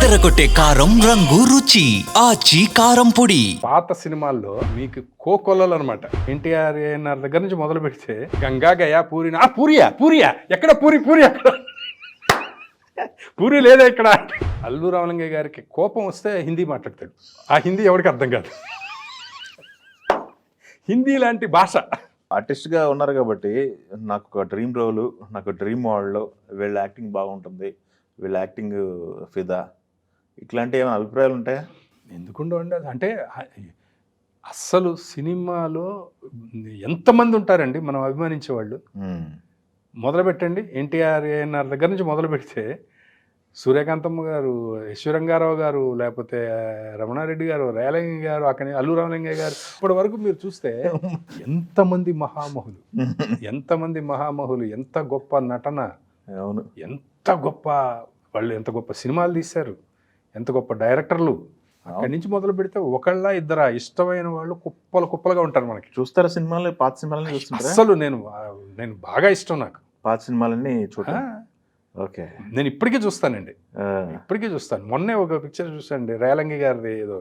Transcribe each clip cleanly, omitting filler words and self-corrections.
అదరగొట్టే కారం రంగు రుచి ఆచి కారం పొడి. పాత సినిమాల్లో మీకు కోకొల్లలు అనమాట. ఎన్టీఆర్ ఏఎన్ఆర్ దగ్గర నుంచి మొదలు పెడితే గంగా గయా పూరి పూరియా ఎక్కడ పూరి అక్కడ పూరి లేదా ఇక్కడ. అల్లు రామలింగయ్య గారికి కోపం వస్తే హిందీ మాట్లాడతాడు. ఆ హిందీ ఎవరికి అర్థం కాదు. హిందీ లాంటి భాష. ఆర్టిస్ట్గా ఉన్నారు కాబట్టి నాకు ఒక డ్రీమ్ రోలు, నాకు డ్రీమ్ మోడల్, వీళ్ళ యాక్టింగ్ బాగుంటుంది, వీళ్ళ యాక్టింగ్ ఫిదా, ఇట్లాంటి ఏమైనా అభిప్రాయాలు ఉంటాయా? ఎందుకుండో ఉండదు అంటే అస్సలు సినిమాలో ఎంతమంది ఉంటారండి మనం అభిమానించేవాళ్ళు. మొదలు పెట్టండి ఎన్టీఆర్ ఏఎన్ఆర్ దగ్గర నుంచి మొదలు పెడితే సూర్యకాంతమ్మ గారు, యశ్వరంగారావు గారు, లేకపోతే రమణారెడ్డి గారు, రేలంగి గారు, అక్కడి అల్లు రామలింగయ్య గారు, ఇప్పటి వరకు మీరు చూస్తే ఎంతమంది మహామహులు, ఎంత గొప్ప నటన, అవును, ఎంత గొప్ప వాళ్ళు, ఎంత గొప్ప సినిమాలు తీశారు, ఎంత గొప్ప డైరెక్టర్లు. అక్కడి నుంచి మొదలు పెడితే ఒకళ్ళ ఇద్దరా ఇష్టమైన వాళ్ళు కుప్పలుగా ఉంటారు మనకి. చూస్తారా సినిమాలు? పాత సినిమాలని చూస్తుంటారా? అసలు నేను బాగా ఇష్టం నాకు పాత సినిమాలని చూడ. ఓకే, నేను ఇప్పటికీ చూస్తానండి, ఇప్పటికీ చూస్తాను. మొన్నే ఒక పిక్చర్ చూసానండి, రేలంగి గారిది. ఏదో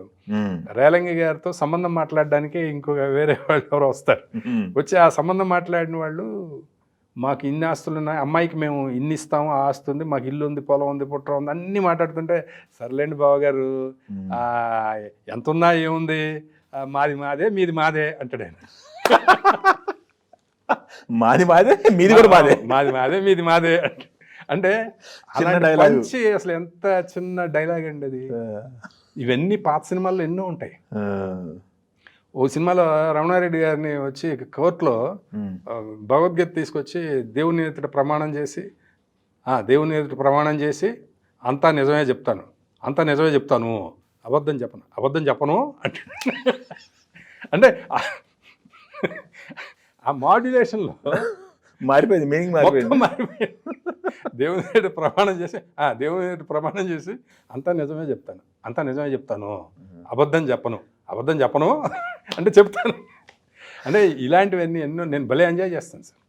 రేలంగి గారితో సంబంధం మాట్లాడడానికి ఇంకొక వేరే వాళ్ళు ఎవరో వస్తారు. వచ్చి ఆ సంబంధం మాట్లాడిన వాళ్ళు, మాకు ఇన్ని ఆస్తులు ఉన్నాయి, అమ్మాయికి మేము ఇన్ని ఇస్తాము, ఆ ఆస్తి ఉంది, మాకు ఇల్లు ఉంది, పొలం ఉంది, పుట్ర ఉంది, అన్నీ మాట్లాడుతుంటే, సర్లేండి బావగారు, ఎంత ఉన్నా ఏముంది, మాది మాదే మీది మాదే అంటాడు ఆయన. మాది మాదే మీది కూడా మాదే, మాది మాదే మీది మాదే అంటే మంచి, అసలు ఎంత చిన్న డైలాగ్ అండి అది. ఇవన్నీ పాత సినిమాల్లో ఎన్నో ఉంటాయి. ఓ సినిమాలో రమణారెడ్డి గారిని వచ్చి కోర్టులో భగవద్గీత తీసుకొచ్చి దేవుని ఎదుట ప్రమాణం చేసి అంతా నిజమే చెప్తాను, అబద్ధం చెప్పను అంటే ఆ మాడ్యులేషన్లో మారిపోయింది, మీనింగ్ మారిపోయింది. దేవుని ఎదుట ప్రమాణం చేసి అంతా నిజమే చెప్తాను, అబద్ధం చెప్పను అంటే చెప్తాను. అంటే ఇలాంటివన్నీ ఎన్నో నేను భలే ఎంజాయ్ చేస్తాను సార్.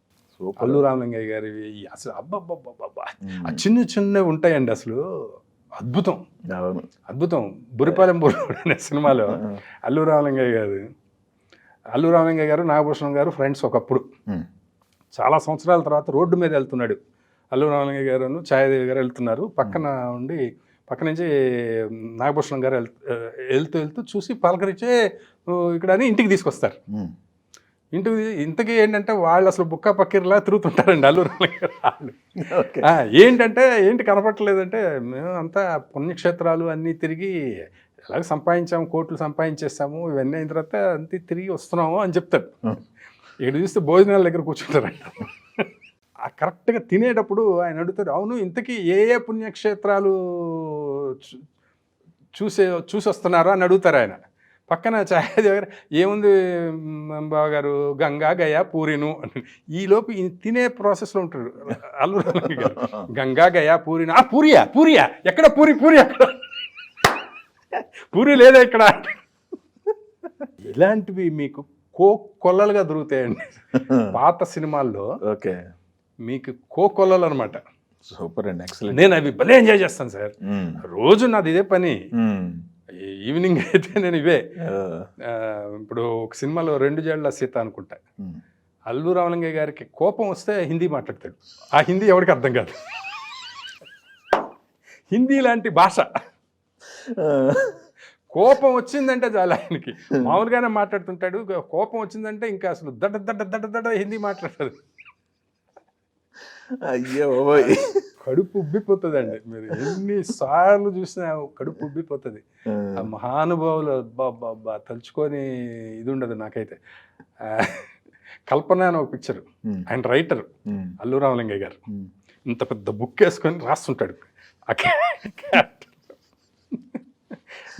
అల్లు రామలింగయ్య గారివి అసలు అబ్బబ్బబ్బబ్బా, ఆ చిన్నవి ఉంటాయండి, అసలు అద్భుతం. బురిపాలెం బుర్రోడు అనే సినిమాలో అల్లు రామలింగయ్య గారు నాగభూషణం గారు ఫ్రెండ్స్ ఒకప్పుడు. చాలా సంవత్సరాల తర్వాత రోడ్డు మీద వెళ్తున్నాడు అల్లు రామలింగయ్య గారు, ఛాయాదేవి గారు వెళ్తున్నారు. పక్క నుంచి నాగభూషణం గారు వెళ్తూ చూసి పలకరించే ఇక్కడ అని ఇంటికి తీసుకొస్తారు. ఇంతకీ ఏంటంటే వాళ్ళు అసలు బుక్కా పక్కీర్లా తిరుగుతుంటారండి అల్లు రామలింగయ్య గారు. ఏంటి కనపట్టలేదంటే, మేము అంతా పుణ్యక్షేత్రాలు అన్నీ తిరిగి ఎలాగ కోట్లు సంపాదించేస్తాము, ఇవన్నీ అయిన తర్వాత అంతే తిరిగి వస్తున్నాము అని చెప్తాడు. ఇక్కడ చూస్తే భోజనాల దగ్గర కూర్చుంటారంట. ఆ కరెక్ట్గా తినేటప్పుడు ఆయన అడుగుతారు, అవును ఇంతకీ ఏ పుణ్యక్షేత్రాలు చూసి వస్తున్నారో అని అడుగుతారు ఆయన. పక్కన ఛాయాదేవి గారు, ఏముంది బావగారు, గంగా గయా పూరిను అని. ఈలోపు తినే ప్రాసెస్లో ఉంటారు అల్లు రామలింగయ్య గారు. గంగా గయా పూరిను పూరియా ఎక్కడ పూరి అక్కడ పూరి లేదా ఇక్కడ. ఇలాంటివి మీకు కోకొల్లలుగా దొరుకుతాయండి పాత సినిమాల్లో. ఓకే, మీకు కోకొల్లలు అనమాట. సూపర్ అండి, ఎక్సలెంట్. నేను అవి భలే ఎంజాయ్ చేస్తాను సార్. రోజు నాది ఇదే పని. ఈవినింగ్ అయితే నేను ఇవే. ఇప్పుడు ఒక సినిమాలో 2 జేళ్ల సీత అనుకుంటా, అల్లు రామలింగయ్య గారికి కోపం వస్తే హిందీ మాట్లాడతాడు. ఆ హిందీ ఎవరికి అర్థం కాదు. హిందీ లాంటి భాష. కోపం వచ్చిందంటే చాలా ఆయనకి మామూలుగానే మాట్లాడుతుంటాడు, కోపం వచ్చిందంటే ఇంకా అసలు దడ హిందీ మాట్లాడతాడు. అయ్యో, కడుపు ఉబ్బిపోతుందండి. మీరు ఎన్నిసార్లు చూసినా కడుపు ఉబ్బిపోతుంది. ఆ మహానుభావులు అబ్బా తలుచుకొని ఇది ఉండదు నాకైతే. కల్పన అని ఒక పిక్చర్, ఆయన రైటర్ అల్లు రామలింగయ్య గారు. ఇంత పెద్ద బుక్ వేసుకొని రాస్తుంటాడు.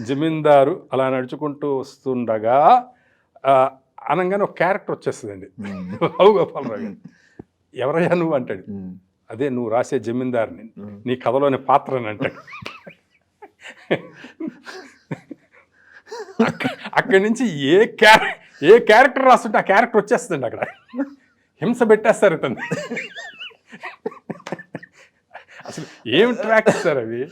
జమీందారు అలా నడుచుకుంటూ వస్తుండగా అనగానే ఒక క్యారెక్టర్ వచ్చేస్తుందండి, రావు గోపాలరావు గారు. ఎవరయ్యా నువ్వు అంటాడు. అదే నువ్వు రాసే జమీందారుని, నీ కథలోని పాత్రని అంటాడు. అక్కడి నుంచి ఏ క్యారెక్టర్ రాస్తుంటే ఆ క్యారెక్టర్ వచ్చేస్తుందండి. అక్కడ హింస పెట్టేస్తారు ఇతను. అసలు ఏం ట్రాక్ సార్ అవి.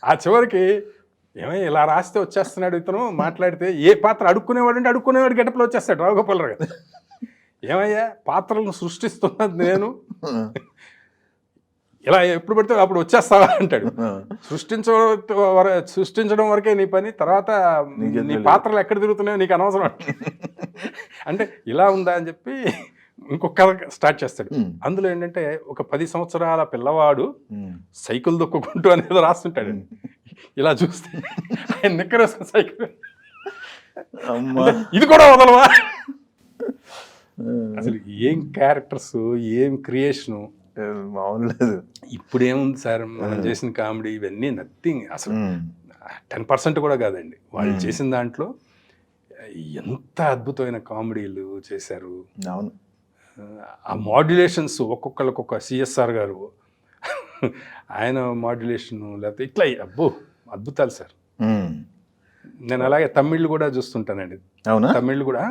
ఆ చివరికి ఏమయ్య ఇలా రాస్తే వచ్చేస్తున్నాడు ఇతను మాట్లాడితే ఏ పాత్ర అడుక్కునేవాడు అంటే అడుక్కునేవాడు గెటప్లో వచ్చేస్తాడు రావు గోపాలరావు గారు. ఏమయ్యా పాత్రలను సృష్టిస్తున్నది నేను, ఇలా ఎప్పుడు పడితే అప్పుడు వచ్చేస్తావా అంటాడు. సృష్టించడం వరకే నీ పని, తర్వాత నీ పాత్రలు ఎక్కడ తిరుగుతున్నాయో నీకు అనవసరం అంటే ఇలా ఉందా అని చెప్పి ఇంకొక కథ స్టార్ట్ చేస్తాడు. అందులో ఏంటంటే ఒక 10 సంవత్సరాల పిల్లవాడు సైకిల్ దొక్కుంటూ అనేది రాస్తుంటాడు. ఇలా చూస్తే ఆయన నిక్కరేసుకున్న సైకిల్, ఇది కూడా వదలవా. అసలు ఏం క్యారెక్టర్స్, ఏం క్రియేషను మామూలు లేదు. ఇప్పుడు ఏముంది సార్ మనం చేసిన కామెడీ ఇవన్నీ నథింగ్, అసలు 10% కూడా కాదండి. వాళ్ళు చేసిన దాంట్లో ఎంత అద్భుతమైన కామెడీలు చేశారు. అవును, ఆ మాడ్యులేషన్స్ ఒక్కొక్కరికి ఒక సిఎస్ఆర్ గారు ఆయన మాడ్యులేషను, లేకపోతే ఇట్లా అబ్బో అద్భుతాలు సార్. నేను అలాగే తమిళ్ కూడా చూస్తుంటానండి. అవునా? తమిళ్ కూడా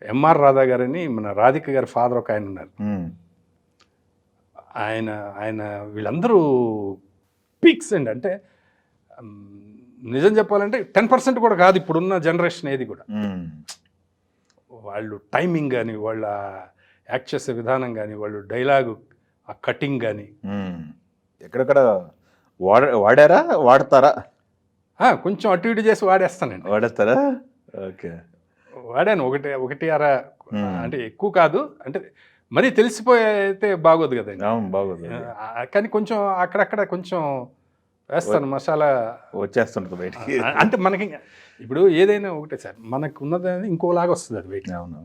ఎంఆర్ రాధా గారని మన రాధిక గారి ఫాదర్ ఒక ఆయన ఉన్నారు. ఆయన వీళ్ళందరూ పీక్స్ అండి. అంటే నిజం చెప్పాలంటే 10% కూడా కాదు ఇప్పుడున్న జనరేషన్ ఏది కూడా. వాళ్ళు టైమింగ్ కానీ, వాళ్ళ యాక్ట్ చేసే విధానం కానీ, వాళ్ళు డైలాగు ఆ కటింగ్ కానీ ఎక్కడెక్కడ వాడారా, వాడతారా? కొంచెం అటు ఇటు చేసి వాడేస్తానండి. వాడేస్తారా? ఓకే, వాడాను ఒకటి అర, అంటే ఎక్కువ కాదు, అంటే మరీ తెలిసిపోయితే బాగోదు కదండి. బాగోదు, కానీ కొంచెం అక్కడక్కడ కొంచెం వేస్తాను, మసాలా వచ్చేస్తుంటుంది బయటికి. అంటే మనకి ఇప్పుడు ఏదైనా ఒకటే సార్, మనకు ఉన్నది ఇంకోలాగా వస్తుంది అది బయట. అవును.